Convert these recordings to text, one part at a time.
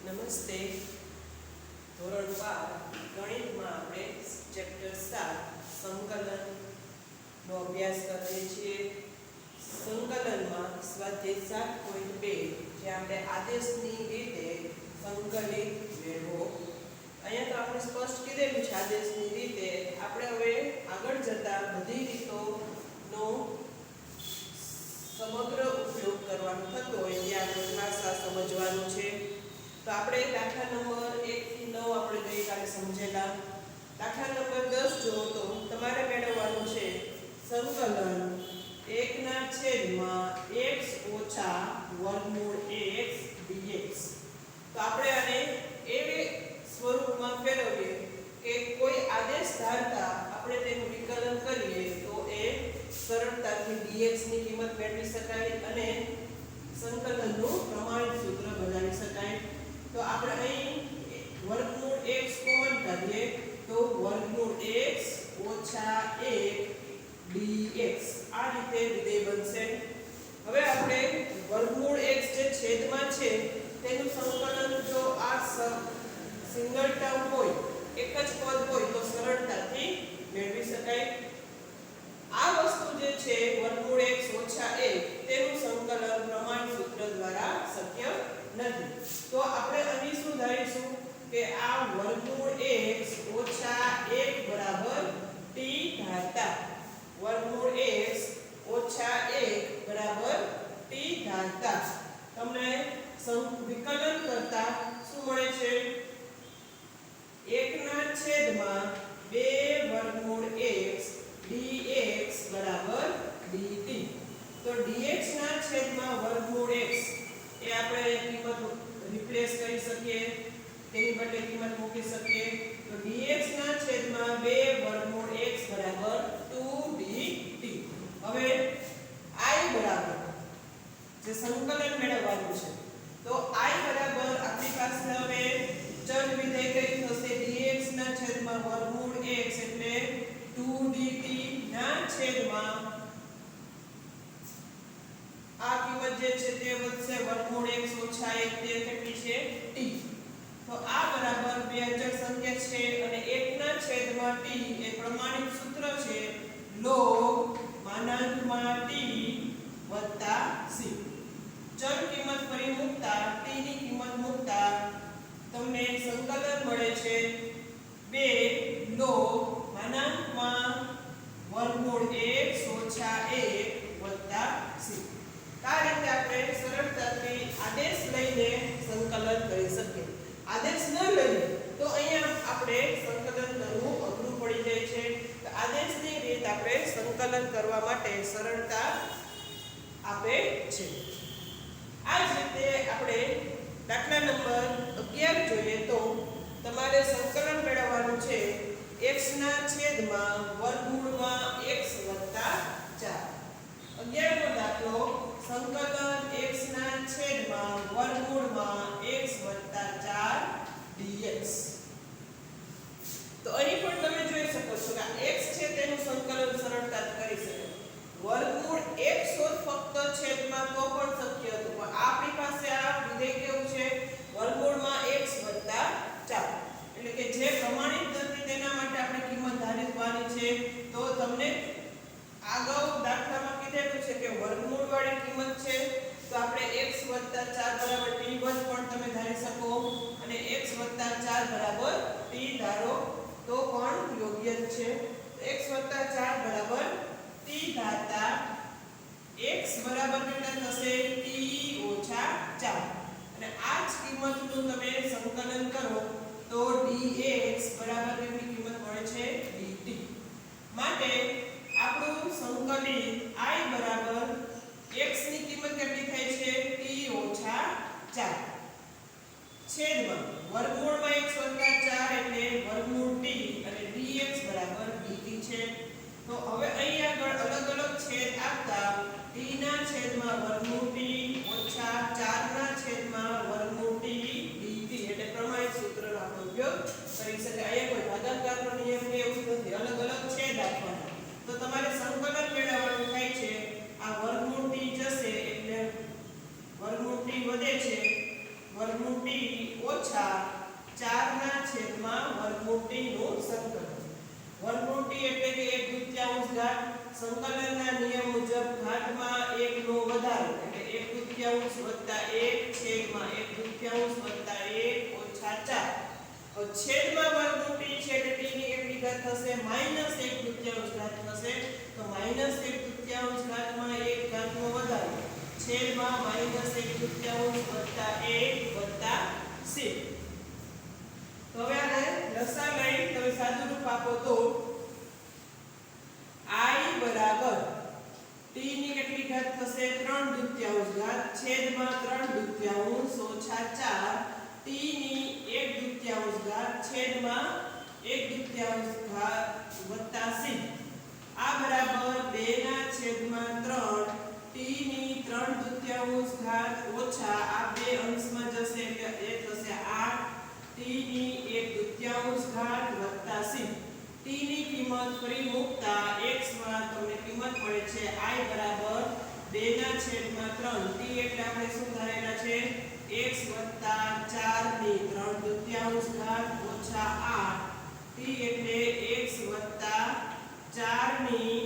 નમસ્તે. ધોરણ 12 ગણિતમાં આપણે ચેપ્ટર 7 સંકલનનો અભ્યાસ કરીએ છીએ. સંકલનમાં સ્વાધ્યાય 7.2 જે આપણે આદેશની રીતે સંકલિત મેળવો. અહીંયા તો આપણે સ્પષ્ટ કીધેલું છે આદેશની રીતે. આપણે હવે આગળ જતા બધી રીતોનો સમગ્ર ઉપયોગ કરવાનો થતો હોય ત્યાં આપણે ખાસ આ સમજવાનું છે. તો આપણે દાખલા નંબર 1 થી 9 આપણે ગઈકાલે સમજેલા. દાખલા નંબર 10 જો તો તમારે મેળવવાનું છે સંકલન 1/x ઓછા વર્ગમૂળ x dx. તો આપણે આને એવી સ્વરૂપમાં ફેરવીએ કે કોઈ આદેશ ધારતા આપણે તેનું વિકલન કરીએ તો એ સરળતાથી dx ની કિંમત મેળવી શકાય અને સંકલનનું પ્રમાણિત સૂત્ર બનાવી શકાય. તો આપણે અહીં વર્ગમૂળ x કોમન કાઢીએ તો વર્ગમૂળ x ઓછા 1 dx આ રીતે વિધેય બનશે. હવે આપણે વર્ગમૂળ x જે છેદમાં છે તેનું સંકલન જો આ સિંગલ ટર્મ હોય એક જ પદ હોય તો સરળતાથી મેળવી શકાય. આ વસ્તુ જે છે વર્ગમૂળ x ઓછા 1 તેનું સંકલન પ્રમાણિત સૂત્ર દ્વારા શક્ય નથી. તો આપણે અહીં શું ધારીશું કે આ વર્ગમૂળ x ઓછા 1 બરાબર t ધારતા વર્ગમૂળ x ઓછા 1 બરાબર t ધારતા તમને વિકલન કરતા શું મળે છે 1/2 વર્ગમૂળ x dx બરાબર dt. તો dx ના છેદમાં વર્ગમૂળ x એ આપણે કિંમત રિપ્લેસ કરી શકીએ, તેની બદલે કિંમત મૂકી શકીએ. તો dx ના છેદમાં 2 વર્ગમૂળ x બરાબર 2dt. હવે I બરાબર જે સંકલન મેળવવાનું છે તો I બરાબર આપણી પાસે હવે ચલ વિધેય કઈ થશે dx ના છેદમાં વર્ગમૂળ x એટલે 2dt ના છેદમાં આ કિંમત જે છે તે વધશે વર્ગમૂળ x ઓછા 1 તે કેટલી છે t. તો આ બરાબર બે અચળ સંખ્યા છે અને 1 ના છેદમાં t એ પ્રમાણિત સૂત્ર છે log t વત્તા c. ચલ કિંમત ફરી મૂકતા t ની કિંમત મૂકતા તમને સંકલન મળે છે 2 log વર્ગમૂળ x ઓછા 1 વત્તા c. આ રીતે આપણે સરળતાથી આદેશ લઈને સંકલન કરી શકીએ. આદેશ ન લઈએ તો અહીંયા આપણે સંકલન કરવું અઘરું પડી જાય છે. તો આદેશની રીત આપણે સંકલન કરવા માટે સરળતા આપે છે. આ જ રીતે આપણે દાખલા નંબર 11 જોઈએ તો તમારે સંકલન મેળવવાનું છે x ના છેદમાં વર્ગમૂળમાં x વત્તા 4. 11મો દાખલો સંકલન x ના છેદમાં વર્ગમૂળમાં x વત્તા 4 dx. તો અહીં પણ તમે જોઈ શકો છો કે x છે તેનું સંકલન સરળતાથી કરી શકાય. વર્ગમૂળ x હોત ફક્ત છેદમાં તો પણ શક્ય હતું, પણ આપણી પાસે આ વિધેય કેવું છે વર્ગમૂળમાં x વત્તા 4 એટલે કે જે પ્રમાણિત નથી તેના માટે આપણે કિંમત ધારવાની છે. તો તમને આગળ દાખલામાં કીધેલું છે કે વર્ગમૂળ વાળી કિંમત છે તો આપણે x 4 બરાબર t પણ તમે ધારી શકો અને x 4 બરાબર t ધારો તો પણ યોગ્ય છે. x 4 બરાબર t ધારતા x બરાબર કેટલા થશે t ઓછા 4 અને આ જ કિંમતનું તમે સંકલન કરો તો dx બરાબર કેટલી કિંમત મળે છે dt. માટે આપણું સંકલિત I બરાબર x ની કિંમત કેટલી થાય છે t ઓછા 4 છેદમાં વર્ગમૂળમાં x વત્તા 4 એટલે વર્ગમૂળ t અને dx બરાબર dt છે. તો હવે અહીં આગળ અલગ અલગ છેદ આપતા t ના છેદમાં વર્ગમૂળ t ઓછા 4 ના છેદમાં વર્ગમૂળ t dt એટલે પ્રમાણિત સૂત્રનો આપણે ઉપયોગ કરી શકાય. અહીંયા કોઈ ભાગાકારનો નિયમ કે એવું નથી, અલગ અલગ છેદ આપવાના. તો તમારે સંકલન મેળવવાનું થાય છે આ વર્ગમૂળ t જશે એટલે વર્ગમૂળ t વધે છે વર્ગમૂળ t ઓછા 4/વર્ગમૂળ t નું સંકલન. વર્ગમૂળ t એટલે કે 1/2 ઘાત. સંકલનના નિયમ મુજબ ઘાતમાં 1 નો વધારો એટલે 1/2 વત્તા 1 છેદમાં 1/2 વત્તા 1 ઓછા 4. તો છેદમાં વર્ગમૂળ t છે એટલે t ની કેટલી ઘાત થશે? -1/2 ઘાત થશે. તો -1/2 ઘાતમાં 1 ઘાતનો વધારો છેદમાં -1/2 વત્તા 1 વત્તા c. તો હવે આને લસા લઈ તમે સાદું રૂપ આપો તો I બરાબર t ની કેટલી ઘાત થશે? 3/2 ઘાત છેદમાં 3/2 ઓછા 4 t ની 1/2 ઘાત છેદમાં 1/2 ઘાત વત્તા c. આ બરાબર 2/3 t ની 3/2 ઘાત ઓછા આ બે અંશમાં જશે એટલે એ થશે 8 t ની 1/2 ઘાત વત્તા c. t ની કિંમત ફરી મૂકતા x માં તમને કિંમત મળે છે I બરાબર 2/3 t એટલે આપણે શું ધારેલા છે? x વત્તા 4 ની 3/2 ઘાત ઓછા 8 t એટલે x વત્તા 4 ની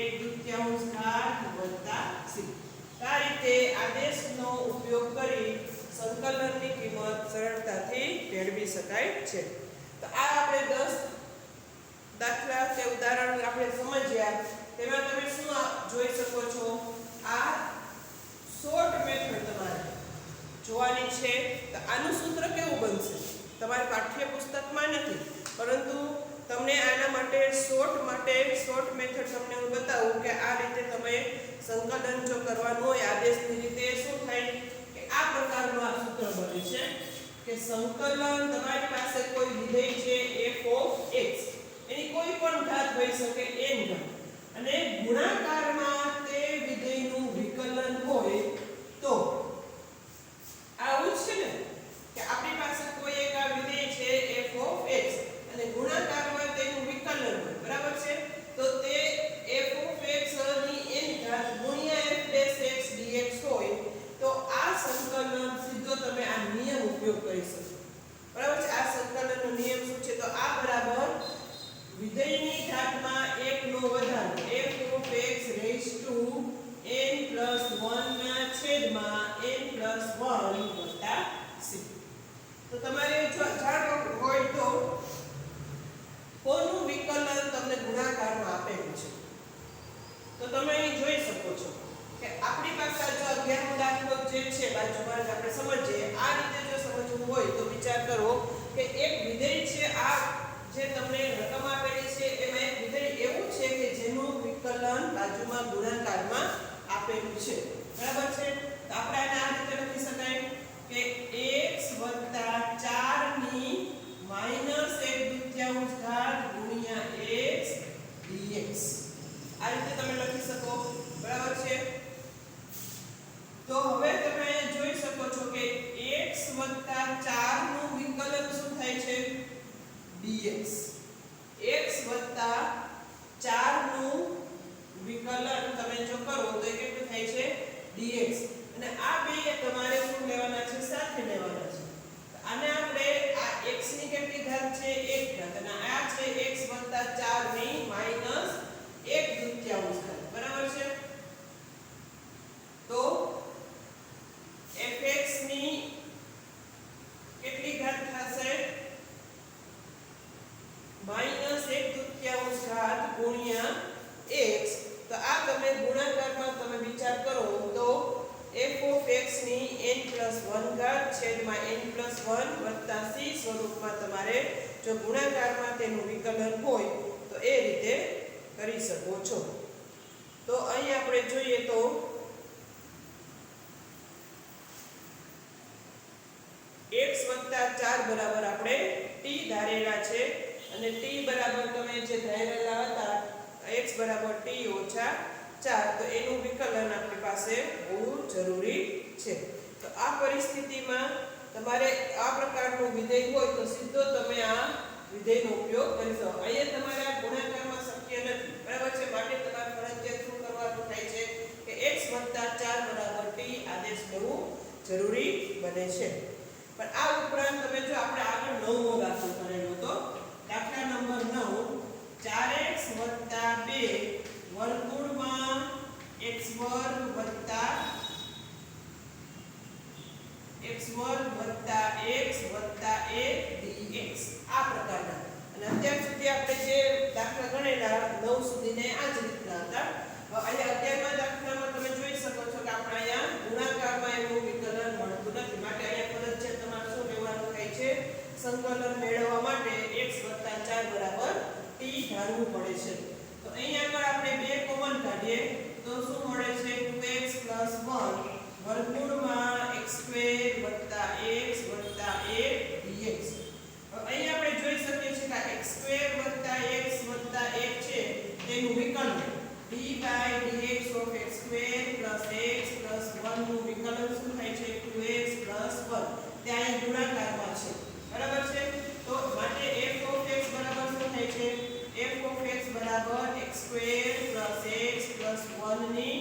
1/2 ઘાત વત્તા c. આ રીતે આદેશનો ઉપયોગ કરી સંકલનની કિંમત સરળતાથી મેળવી શકાય છે. તો આ આપણે 10 દાખલા કે ઉદાહરણ આપણે સમજ્યા. તેમાં તમે શું જોઈ શકો છો? આ શોર્ટ મેથડ તમારે જોવાની છે. તો આનું સૂત્ર કેવું બનશે? તમારે પાઠ્યપુસ્તકમાં નથી, પરંતુ તમને આના માટે શોર્ટ મેથડ તમને હું બતાવું કે આ રીતે તમે સંકલન જો કરવાનું હોય આદેશની રીતે શું થાય કે આ પ્રકારનું આ સૂત્ર બને છે કે સંકલન તમારી પાસે કોઈ વિધેય છે f of x, એની કોઈ પણ ઘાત હોઈ શકે n ઘાત, અને ગુણાકારમાં તે વિધેયનું વિકલન હોય તો આવું છે ને કે આપણી પાસે કોઈ એક આ વિધેય છે f of x અને ગુણાકારમાં તેનું વિકલન હોય, બરાબર છે? તો તે f of x ની n ઘાત ગુણ્યા f dash x dx હોય તો આ સંકલન સીધો તમે આ નિયમ ઉપયોગ કરી શકો, બરાબર છે? આ સંકલનનો નિયમ શું છે? તો આ બરાબર વિધેયની ઘાતમાં 1 નો વધારો f of x raised to n plus 1 ના છેદમાં n plus 1 વત્તા c. તો તમારે જો જાણવું હોય તો કોનું વિકલન તમને ગુણાકારમાં આપેલું છે તો તમે અહીં જોઈ શકો છો કે આપણી પાસે જો 11મો દાખલો જે છે બાજુમાં જ આપણે સમજીએ. આ રીતે જો સમજવું હોય તો વિચાર કરો કે એક વિધેય છે, આ જે તમને રકમ આપેલી છે એમાં એક વિધેય એવું છે કે જેનું વિકલન બાજુમાં ગુણાકારમાં આપેલું છે, બરાબર છે? તો આપણે આને આ રીતે લખી શકાય કે x 4 ની -1/2 ઘાત ગુણ્યા x dx. આ રીતે તમે લખી શકો, બરાબર છે? તો હવે તમે જોઈ શકો છો કે x 4 નું વિકલન શું થાય છે? dx. x 4 નું વિકલન તમે જો કરો તો એ કેટલું થાય છે? dx. અને આ બે તમારે શું લેવાના છે? સાથે લેવાના છે. આને આપણે આ x ની કેટલી ઘાત છે? 1 ઘાત, અને આ છે x 4 ની -1/2 ઘાત, બરાબર છે? તો fx ની કેટલી ઘાત થશે? -1/2 ઘાત ગુણ્યા x. તો આ તમે ગુણાકારમાં તમે વિચાર કરો તો f of x ની n+1 ઘાત છેદમાં n+1 વત્તા c સ્વરૂપમાં તમારે જો ગુણાકારમાં તેનું વિકલન હોય તો એ રીતે કરી શકો છો. તો અહીં આપણે જોઈએ તો x 4 બરાબર આપણે t ધારેલા છે, અને t બરાબર તમે જે ધારેલા હતા x બરાબર t ઓછા 4, તો એનું વિકલન આપણી પાસે હોવું જરૂરી છે. તો આ પરિસ્થિતિમાં તમારે આ પ્રકારનું વિધેય હોય તો સીધો તમે આ વિધેયનો ઉપયોગ કરી શકો. અહીંયા તમારે આ ગુણાકારમાં શક્ય નથી, બરાબર છે? માટે તમારે ફરજિયાત શું કરવાનું થાય છે કે x 4 બરાબર t આદેશ લેવું જરૂરી બને છે. પણ આ ઉપરાંત તમે જો આપણે આગળ નવમો દાખલો કરેલો તો દાખલા નંબર 9 4x + 2 વર્ગમૂળમાં x વર્ગ વત્તા x વત્તા 1 dx આ પ્રકારના. અને અત્યાર સુધી આપણે જે દાખલા ગણેલા 9 સુધીને આ જ રીતના હતા. અહીંયા 11મા દાખલામાં તમે જોઈ શકો છો કે આપણે અહીંયા ગુણાકારમાં એવું વિકલન મળતું નથી, માટે અહીંયા ફરજિયાત તમારે શું લેવાનું થાય છે, સંકલન મેળવવા માટે x 4 t ધારવું પડે છે. તો અહીંયા આગળ આપણે બે કોમન કાઢીએ તો શું મળે છે, 2x + 1 વર્ગમૂળમાં x² + x વત્તા 1 dx. અહીંયા આપણે જોઈ શકીએ છીએ કે x² + x વત્તા 1 છે તેનું વિકલન d/dx of x² + x + 1 નું વિકલન શું થાય છે, 2x + 1. ત્યાં ગુણાકારમાં છે, બરાબર છે. તો માટે f of x બરાબર શું થાય છે, f of x બરાબર x² + x + 1 ની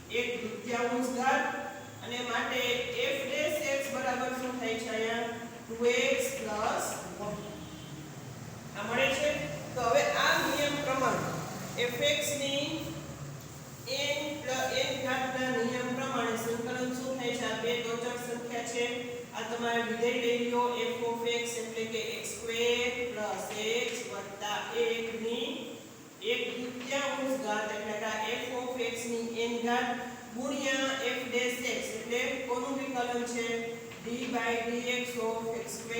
1/2 ઘાત. અને માટે f' x બરાબર શું થાય છે, અહીંયા 2x + 1 આ મળે છે. તો હવે આ નિયમ પ્રમાણે fx ની n ઘાતના નિયમ પ્રમાણે સંકલન શું થાય છે, આ બે તો અચળ સંખ્યા છે, આ તમારે વિધેય લઈ લો f of x એટલે કે x² + x વત્તા 1 ની 1/2 ઘાત એટલે કે f of x ની n ઘાત ગુણ્યા f' x એટલે કોનું વિકલન છે, d/dx of x²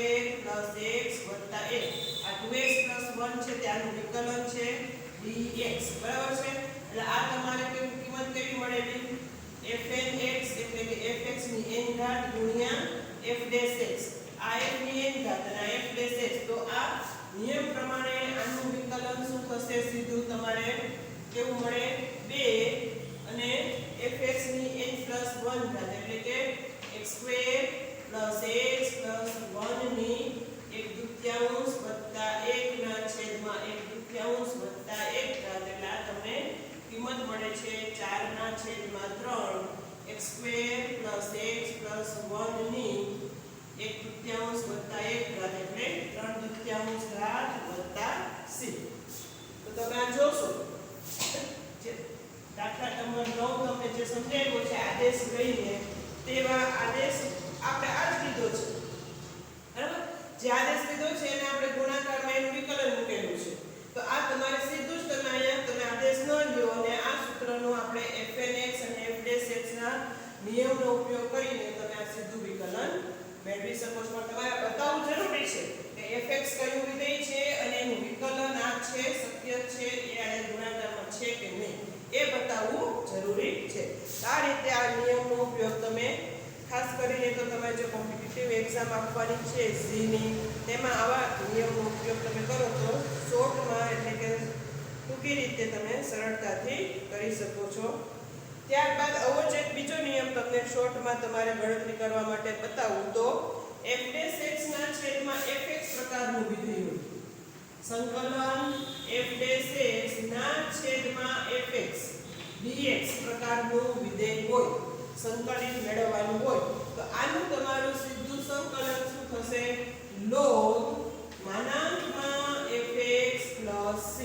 + x વત્તા 1. આ 2x + 1 છે ત્યાંનું વિકલન છે dx, બરાબર છે. એટલે આ તમારે કેવું કિંમત કેવી મળેલી, fnx એટલે કે fx ની n ઘાત ગુણ્યા f'(x) આ f ની n ઘાત અને આ f'(x). તો આ નિયમ પ્રમાણે આનું વિકલન શું થશે, સીધું તમારે કેવું મળે, 2 અને fx ની n + 1 ઘાત એટલે કે x² + x + 1 ની 1/2 વત્તા 1 ના છેદમાં 1/2 વત્તા 1 ઘાત. એટલે આ તમને કિંમત મળે છે 4/3 x² + x + 1 ની 1/2 વત્તા 1 ઘાત એટલે 3/2 ઘાત વત્તા c. તો તમે આ જોશો દાખલા નંબર 9 તમને જે સમજાવ્યો છે આદેશ લઈને તેવા આદેશ આપણે આ જ લીધો છે, બરાબર. જે આદેશ લીધો છે એને આપણે ગુણાકારમાં એનું વિકલન મૂકેલું છે. તો આ તમારે સીધું જ તમે અહીંયા તમે આદેશ ન લ્યો અને આ સૂત્રનો આપણે fnx અને f'(x) ના નિયમનો ઉપયોગ કરીને તમે આ સીધું વિકલન મેળવી શકો છો. તમારે બતાવવું જરૂરી છે કે fx કયું વિધેય છે અને એનું વિકલન આ છે, શક્ય છે, એ આ ગુણાકારમાં છે કે નહીં એ બતાવવું જરૂરી છે. આ રીતે આ નિયમનો ઉપયોગ તમે ખાસ કરીને તો તમે જે કોમ્પિટિટિવ એક્ઝામ આપવાની છે જી ની, તેમાં આવા નિયમનો ઉપયોગ તમે કરો તો શોર્ટમાં એટલે કે ટૂંકી રીતે તમે સરળતાથી કરી શકો છો. ત્યારબાદ આવો જ એક બીજો નિયમ તમને શોર્ટમાં તમારે ગણતરી કરવા માટે બતાવું તો f'(x) ના છેદમાં fx પ્રકારનું વિધેય હોય, સંકલન f'(x) ના છેદમાં fx dx પ્રકારનું વિધેય હોય, સંકલિત મેળવવાનું હોય. તો આનું તમારું સીધું સંકલન શું થશે, log fx + c,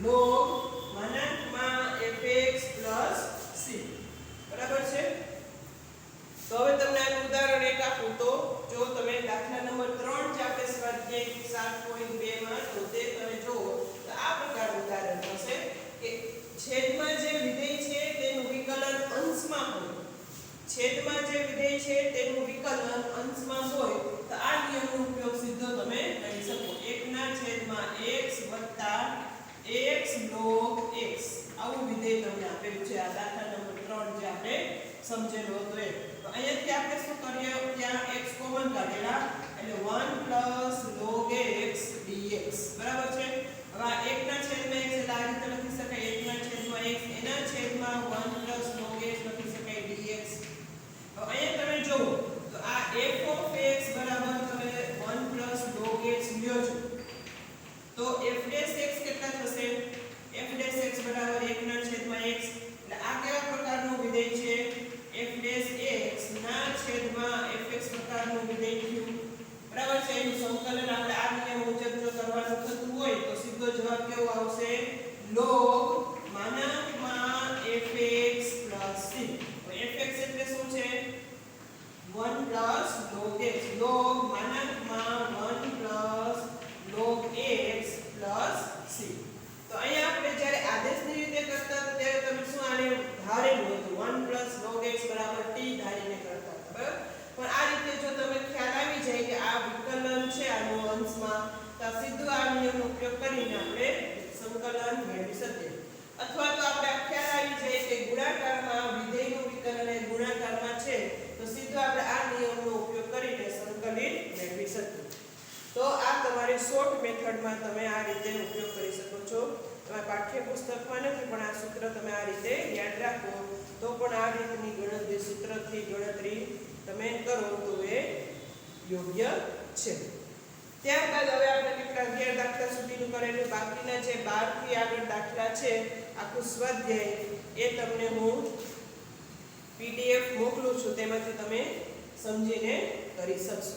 log fx + c, બરાબર છે. તો હવે તમને આ ઉદાહરણ એક આપું તો જો તમે દાખલા નંબર 3 જે આપણે સ્વાધ્યાય 7.2 માં તો તે તમે જો તો આ પ્રકારનું ઉદાહરણ થશે કે છેદમાં જે વિધેય છે તેનું વિકલન અંશમાં હોય, છેદમાં જે વિધેય છે તેનું વિકલન અંશમાં હોય તો આ નિયમનો ઉપયોગ સીધો તમે કરી શકો. 1/x વત્તા x log x આવું વિધેય તમને આપેલું છે. આ દાખલા નંબર 3 જે આપણે સમજેલો હતો એ. તો અહીંયાથી આપણે શું કરીએ, ત્યાં x કોમન કાઢેલા એટલે 1 + log x dx, બરાબર છે. હવે આ 1/x એટલે આ રીતે લખી શકાય 1/x એના છેદમાં 1 + log x લખી શકાય dx. હવે અહીંયા તમે જુઓ તો આ f of x બરાબર તમે 1 + log x લ્યો છો તો f'(x) કેટલા થશે, f'(x) બરાબર 1/x. એટલે આ કેવા પ્રકારનું વિધેય છે, f'(x) ના છેદમાં f 1 plus log x, log માનાંકમાં 1 plus log x plus c. તો અહીંયા આપણે જ્યારે આદેશની રીતે કરતા હતા ત્યારે તમે શું આને ધારેલું હતું 1 પ્લસ log x બરાબર t ધારીને કરતા હતા, બરાબર. પણ આ રીતે જો તમે ખ્યાલ આવી જાય કે આ વિકલન છે આનો અંશમાં, તો સીધું આ નિયમનો ઉપયોગ કરીને આપણે સંકલન મેળવી શકીએ. અથવા તો આપણે આ ખ્યાલ આવી જાય કે ગુણાકારમાં વિધેયનું વિકલન એ ગુણાકારમાં છે, તો સીધું આપણે આ નિયમનો ઉપયોગ કરીને સંકલિત મેળવી શકીએ. તો આ તમારી શોર્ટ મેથડમાં તમે આ રીતે ઉપયોગ કરી શકો છો. તમારા પાઠ્યપુસ્તકમાં નથી, પણ આ સૂત્ર તમે આ રીતે યાદ રાખો તો પણ આ રીતની ગણતરી સૂત્રથી ગણતરી તમે કરો તો એ યોગ્ય છે. ત્યારબાદ હવે આપણે કેટલા 11 દાખલા સુધીનું કરેલું, બાકીના જે 12 થી આગળ દાખલા છે આખું સ્વાધ્યાય એ તમને હું PDF મોકલું છું, તેમાંથી તમે સમજીને કરી શકશો.